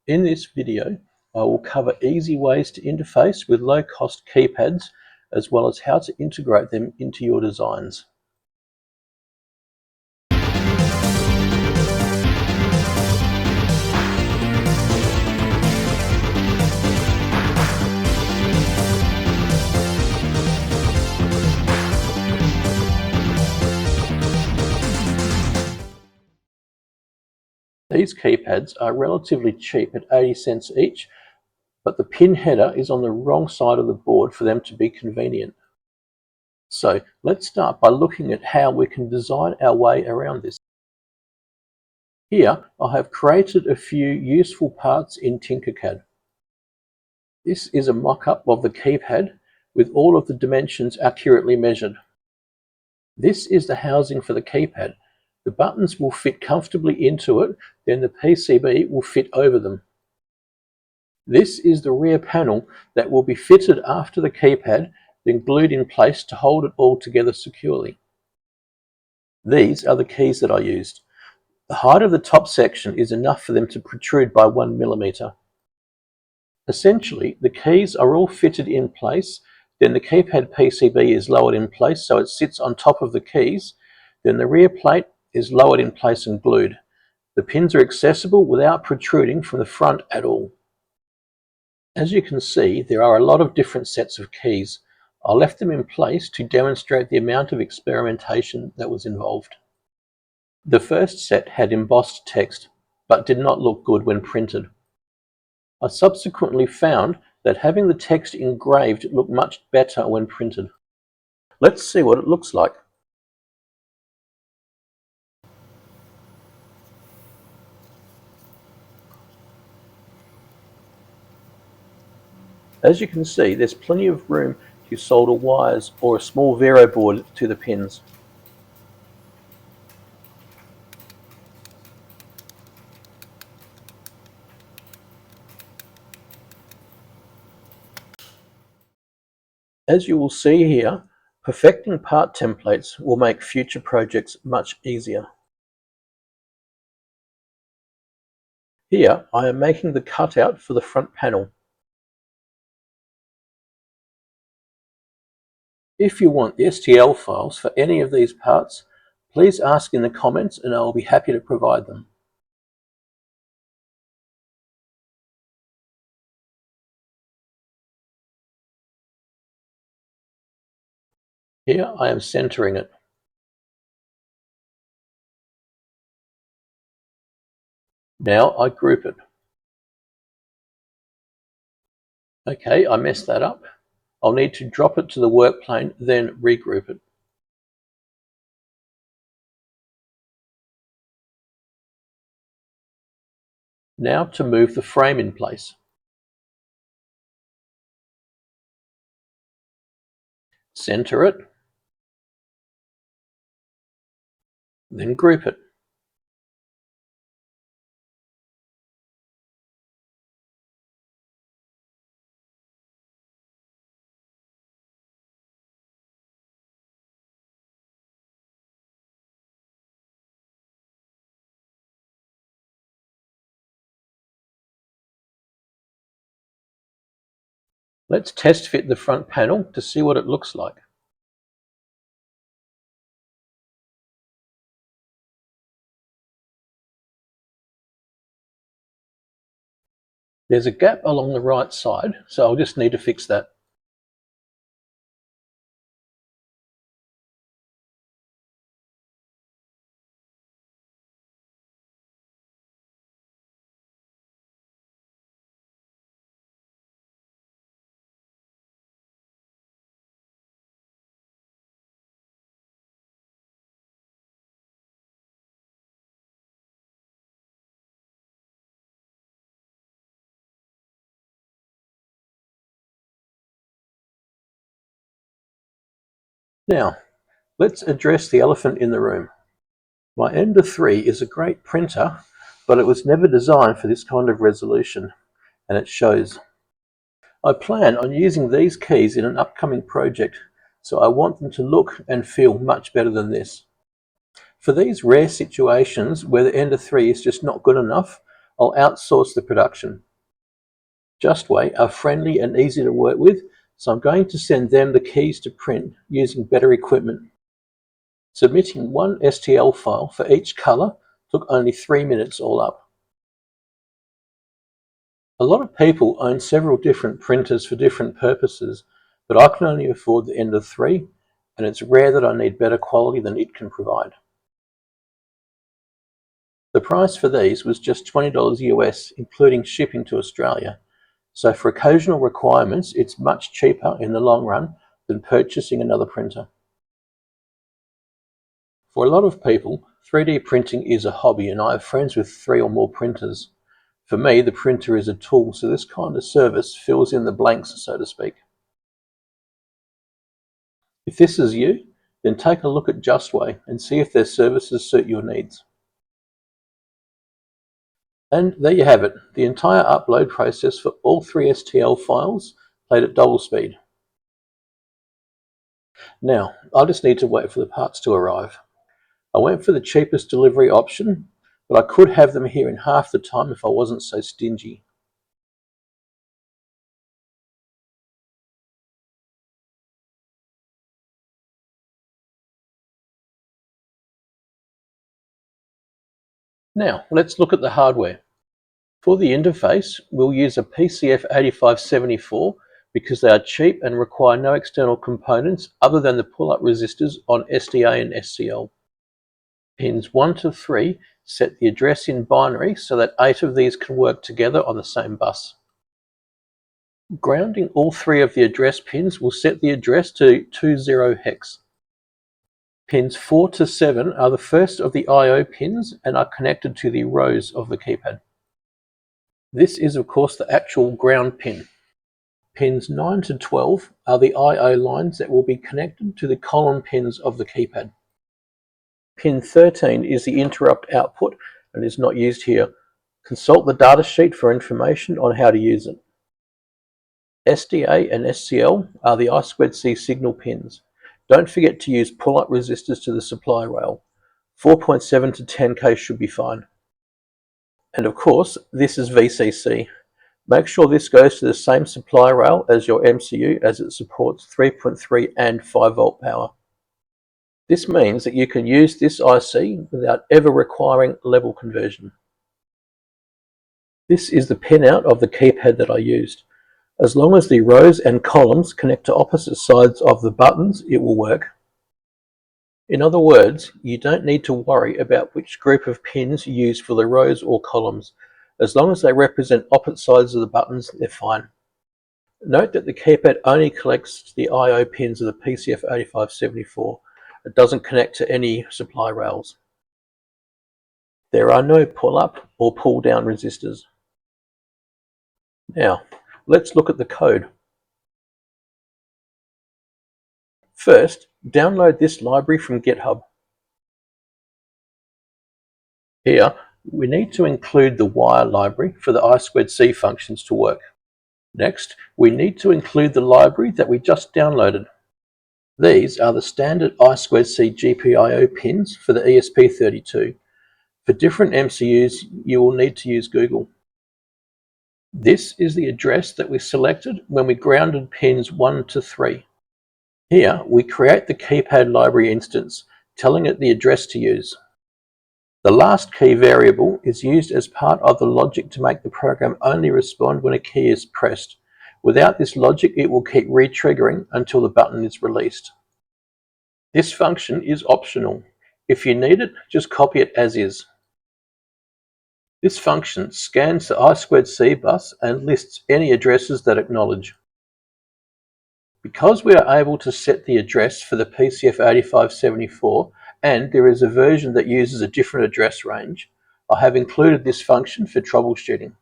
In this video, I will cover easy ways to interface with low-cost keypads, as well as how to integrate them into your designs. These keypads are relatively cheap at 80 cents each, but the pin header is on the wrong side of the board for them to be convenient. So let's start by looking at how we can design our way around this. Here I have created a few useful parts in Tinkercad. This is a mock-up of the keypad with all of the dimensions accurately measured. This is the housing for the keypad. The buttons will fit comfortably into it, then the PCB will fit over them. This is the rear panel that will be fitted after the keypad, then glued in place to hold it all together securely. These are the keys that I used. The height of the top section is enough for them to protrude by 1 millimeter. Essentially, the keys are all fitted in place, then the keypad PCB is lowered in place so it sits on top of the keys, then the rear plate is lowered in place and glued. The pins are accessible without protruding from the front at all. As you can see, there are a lot of different sets of keys. I left them in place to demonstrate the amount of experimentation that was involved. The first set had embossed text, but did not look good when printed. I subsequently found that having the text engraved looked much better when printed. Let's see what it looks like. As you can see, there's plenty of room to solder wires or a small Vero board to the pins. As you will see here, perfecting part templates will make future projects much easier. Here I am making the cutout for the front panel. If you want the STL files for any of these parts, please ask in the comments and I will be happy to provide them. Here I am centering it. Now I group it. Okay, I messed that up. I'll need to drop it to the work plane, then regroup it. Now to move the frame in place. Center it, then group it. Let's test fit the front panel to see what it looks like. There's a gap along the right side, so I'll just need to fix that. Now, let's address the elephant in the room. My Ender 3 is a great printer, but it was never designed for this kind of resolution, and it shows. I plan on using these keys in an upcoming project, so I want them to look and feel much better than this. For these rare situations where the Ender 3 is just not good enough, I'll outsource the production. Justway are friendly and easy to work with, so I'm going to send them the keys to print using better equipment. Submitting one STL file for each color took only 3 minutes all up. A lot of people own several different printers for different purposes, but I can only afford the Ender 3, and it's rare that I need better quality than it can provide. The price for these was just $20 US, including shipping to Australia, so for occasional requirements it's much cheaper in the long run than purchasing another printer. For a lot of people, 3D printing is a hobby, and I have friends with 3 or more printers. For me, the printer is a tool, so this kind of service fills in the blanks, so to speak. If this is you, then take a look at Justway and see if their services suit your needs. And there you have it, the entire upload process for all 3 STL files played at double speed. Now, I just need to wait for the parts to arrive. I went for the cheapest delivery option, but I could have them here in half the time if I wasn't so stingy. Now, let's look at the hardware. For the interface, we'll use a PCF8574 because they are cheap and require no external components other than the pull-up resistors on SDA and SCL. Pins 1 to 3 set the address in binary so that 8 of these can work together on the same bus. Grounding all 3 of the address pins will set the address to 20 hex. Pins 4 to 7 are the first of the I/O pins and are connected to the rows of the keypad. This is of course the actual ground pin. Pins 9 to 12 are the I/O lines that will be connected to the column pins of the keypad. Pin 13 is the interrupt output and is not used here. Consult the datasheet for information on how to use it. SDA and SCL are the I2C signal pins. Don't forget to use pull-up resistors to the supply rail. 4.7 to 10K should be fine. And of course, this is VCC. Make sure this goes to the same supply rail as your MCU, as it supports 3.3 and 5 volt power. This means that you can use this IC without ever requiring level conversion. This is the pinout of the keypad that I used. As long as the rows and columns connect to opposite sides of the buttons, it will work. In other words, you don't need to worry about which group of pins you use for the rows or columns. As long as they represent opposite sides of the buttons, they're fine. Note that the keypad only collects the I/O pins of the PCF8574. It doesn't connect to any supply rails. There are no pull-up or pull-down resistors. Now, let's look at the code. First, download this library from GitHub. Here, we need to include the wire library for the I2C functions to work. Next, we need to include the library that we just downloaded. These are the standard I2C GPIO pins for the ESP32. For different MCUs, you will need to use Google. This is the address that we selected when we grounded pins 1 to 3. Here, we create the keypad library instance, telling it the address to use. The last key variable is used as part of the logic to make the program only respond when a key is pressed. Without this logic, it will keep re-triggering until the button is released. This function is optional. If you need it, just copy it as is. This function scans the I2C bus and lists any addresses that acknowledge. Because we are able to set the address for the PCF8574, and there is a version that uses a different address range, I have included this function for troubleshooting.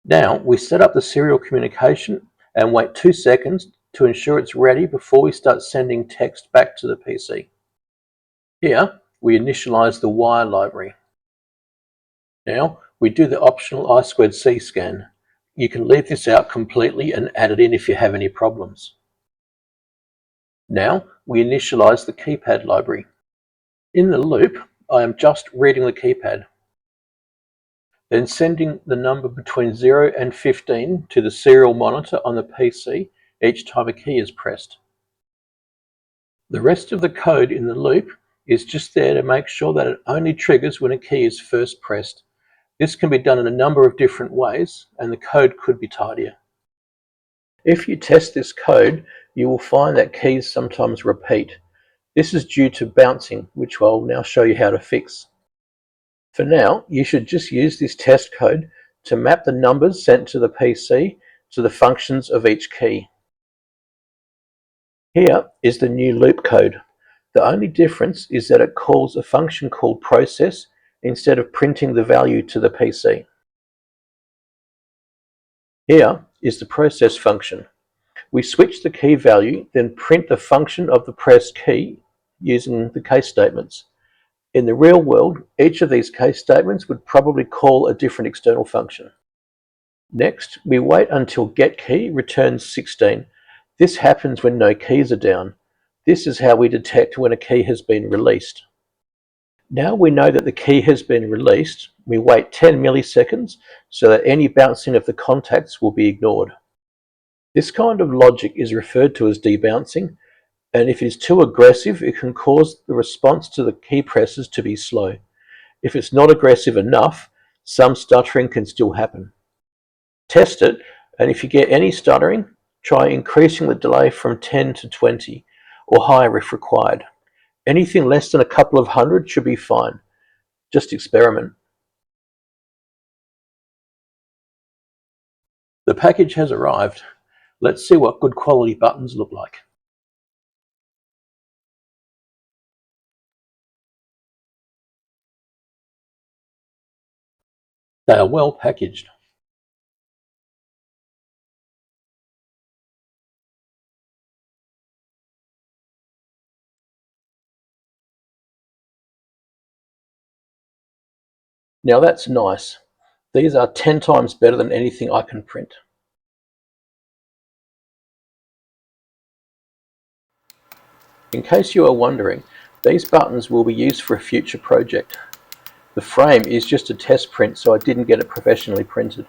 Now we set up the serial communication and wait 2 seconds to ensure it's ready before we start sending text back to the PC. Here we initialize the wire library. Now we do the optional I2C scan. You can leave this out completely and add it in if you have any problems. Now we initialize the keypad library. In the loop, I am just reading the keypad. then sending the number between 0 and 15 to the serial monitor on the PC each time a key is pressed. The rest of the code in the loop is just there to make sure that it only triggers when a key is first pressed. This can be done in a number of different ways, and the code could be tidier. If you test this code, you will find that keys sometimes repeat. This is due to bouncing, which I'll now show you how to fix. For now, you should just use this test code to map the numbers sent to the PC to the functions of each key. Here is the new loop code. The only difference is that it calls a function called process instead of printing the value to the PC. Here is the process function. We switch the key value, then print the function of the pressed key using the case statements. In the real world, each of these case statements would probably call a different external function. Next, we wait until getKey returns 16. This happens when no keys are down. This is how we detect when a key has been released. Now we know that the key has been released, we wait 10 milliseconds so that any bouncing of the contacts will be ignored. This kind of logic is referred to as debouncing, and if it is too aggressive, it can cause the response to the key presses to be slow. If it's not aggressive enough, some stuttering can still happen. Test it, and if you get any stuttering, try increasing the delay from 10 to 20, or higher if required. Anything less than a couple of hundred should be fine. Just experiment. The package has arrived. Let's see what good quality buttons look like. They are well packaged. Now that's nice. These are 10 times better than anything I can print. In case you are wondering, these buttons will be used for a future project. The frame is just a test print, so I didn't get it professionally printed.